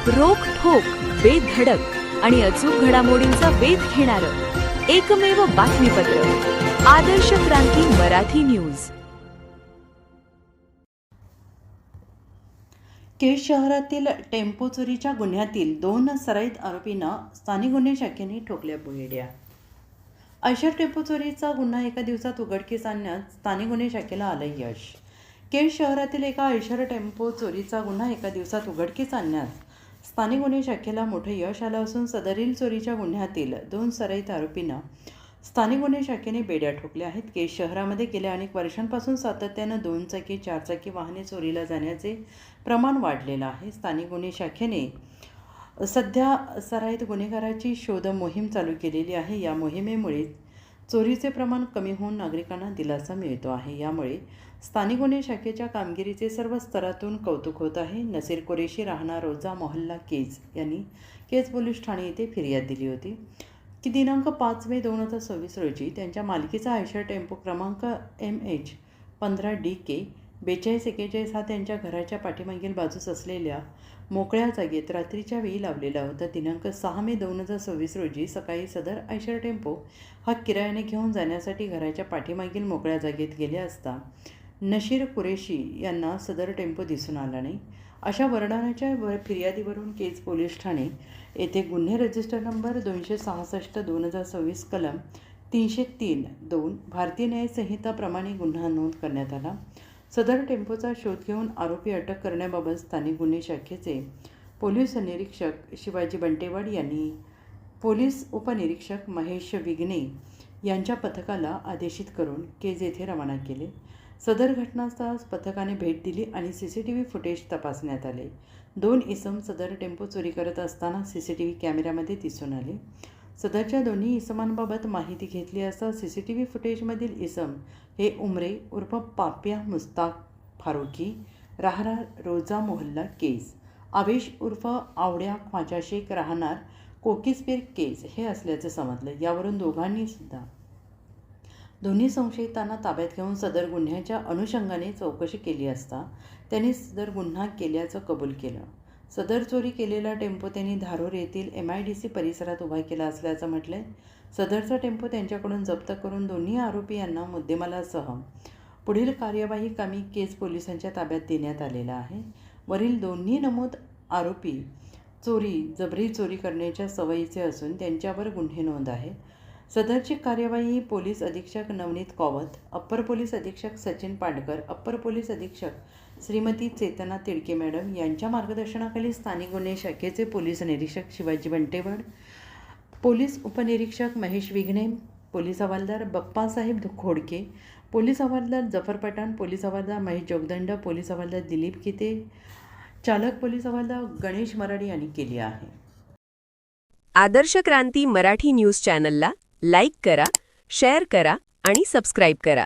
रोखठोक, बेधडक आणि अचूक घडामोडींचा वेध घेणारं एकमेव बातमीपत्र आदर्श क्रांती मराठी न्यूज। केज शहरातील टेम्पो चोरीच्या गुन्ह्यातील 2 सराईत आरोपींना स्थानिक गुन्हे शाखेने ठोकल्या बेड्या। आयशर टेम्पो चोरीचा गुन्हा एका दिवसात उघडकीस आणण्यात स्थानिक गुन्हे शाखेला आलं यश। केज शहरातील एका आयशर टेम्पो चोरीचा गुन्हा एका दिवसात उघडकीस आणण्यात स्थानिक गुन्हे शाखेला मोठं यश आलं असून सदरील चोरीच्या गुन्ह्यातील 2 सराईत आरोपींना स्थानिक गुन्हे शाखेने बेड्या ठोकल्या आहेत। केज शहरामध्ये गेल्या अनेक वर्षांपासून सातत्यानं 2 चाकी 4 चाकी वाहने चोरीला जाण्याचे प्रमाण वाढलेलं आहे। स्थानिक गुन्हे शाखेने सध्या सराईत गुन्हेगाराची शोध मोहीम चालू केलेली आहे। या मोहिमेमुळे चोरीचे प्रमाण कमी होऊन नागरिकांना दिलासा मिळतो आहे। यामुळे स्थानिक गुन्हे शाखेच्या कामगिरीचे सर्व स्तरातून कौतुक होत आहे। नसीर कुरेशी राहणार रोजा मोहल्ला केज यांनी केज पोलीस ठाणे येथे फिर्याद दिली होती की दिनांक 5 मे 2026 रोजी त्यांच्या मालकीचा आयशर टेम्पो क्रमांक MH 15DK 4241 हा त्यांच्या घराच्या पाठीमागील बाजूस असलेल्या मोकळ्या जागेत रात्रीच्या वेळी लावलेला होता। दिनांक 6 मे 2026 रोजी सकाळी सदर आयशर टेम्पो हा किरायाने घेऊन जाण्यासाठी घराच्या पाठीमागील मोकळ्या जागेत गेले असता नशीर कुरेशी यांना सदर टेम्पो दिसून आला नाही। अशा वर्णनाच्या फिर्यादीवरून केज पोलीस ठाणे येथे गुन्हे रजिस्टर नंबर 266/2026 कलम 303(2) भारतीय न्याय संहिताप्रमाणे गुन्हा नोंद करण्यात आला। सदर टेम्पोचा शोध घेऊन आरोपी अटक करण्याबाबत स्थानिक गुन्हे शाखेचे पोलीस निरीक्षक शिवाजी बंटेवाड यांनी पोलीस उपनिरीक्षक महेश विघ्ने यांच्या पथकाला आदेशित करून केज येथे रवाना केले। सदर घटनास्थळास पथकाने भेट दिली आणि CCTV फुटेज तपासण्यात आले। 2 इसम सदर टेम्पो चोरी करत असताना CCTV कॅमेऱ्यामध्ये दिसून आले। सदरच्या दोन्ही इसमांबाबत माहिती घेतली असता CCTV फुटेजमधील इसम हे उमरे उर्फ पाप्या मुस्ताक फारुकी राहणार रोजा मोहल्ला केज, आवेश उर्फ आवड्या ख्वाजा शेख राहणार कोकिसपीर केज हे असल्याचे समजलं। यावरून दोन्ही संशयितांना ताब्यात घेऊन सदर गुन्ह्याच्या अनुषंगाने चौकशी केली असता त्यांनी सदर गुन्हा केल्याचं कबूल केलं। सदर चोरी केलेला टेम्पो त्यांनी धारूर येथील MIDC परिसरात उभा केला असल्याचं म्हटलंय। सदरचा टेम्पो त्यांच्याकडून जप्त करून दोन्ही आरोपी यांना मुद्देमालासह पुढील कार्यवाही कामी केज पोलिसांच्या ताब्यात देण्यात आलेला आहे। वरील दोन्ही नमूद आरोपी जबरी चोरी करण्याच्या सवयीचे असून त्यांच्यावर गुन्हे नोंद आहे। सदरची कार्यवाही पोलीस अधीक्षक नवनीत कौवत, अप्पर पोलीस अधीक्षक सचिन पांडकर, अप्पर पोलीस अधीक्षक श्रीमती चेतना तिडके मॅडम यांच्या मार्गदर्शनाखाली स्थानिक गुन्हे शाखेचे पोलीस निरीक्षक शिवाजी बंटेवाड, पोलीस उपनिरीक्षक महेश विघ्ने, पोलीस हवालदार बप्पासाहेब खोडके, पोलीस हवालदार जफर पठाण, पोलीस हवालदार महेश जोगदंड, पोलीस हवालदार दिलीप किते, चालक पोलीस हवालदार गणेश मराडी यांनी केली आहे। आदर्श क्रांती मराठी न्यूज चॅनलला लाईक करा, शेअर करा आणि सबस्क्राईब करा।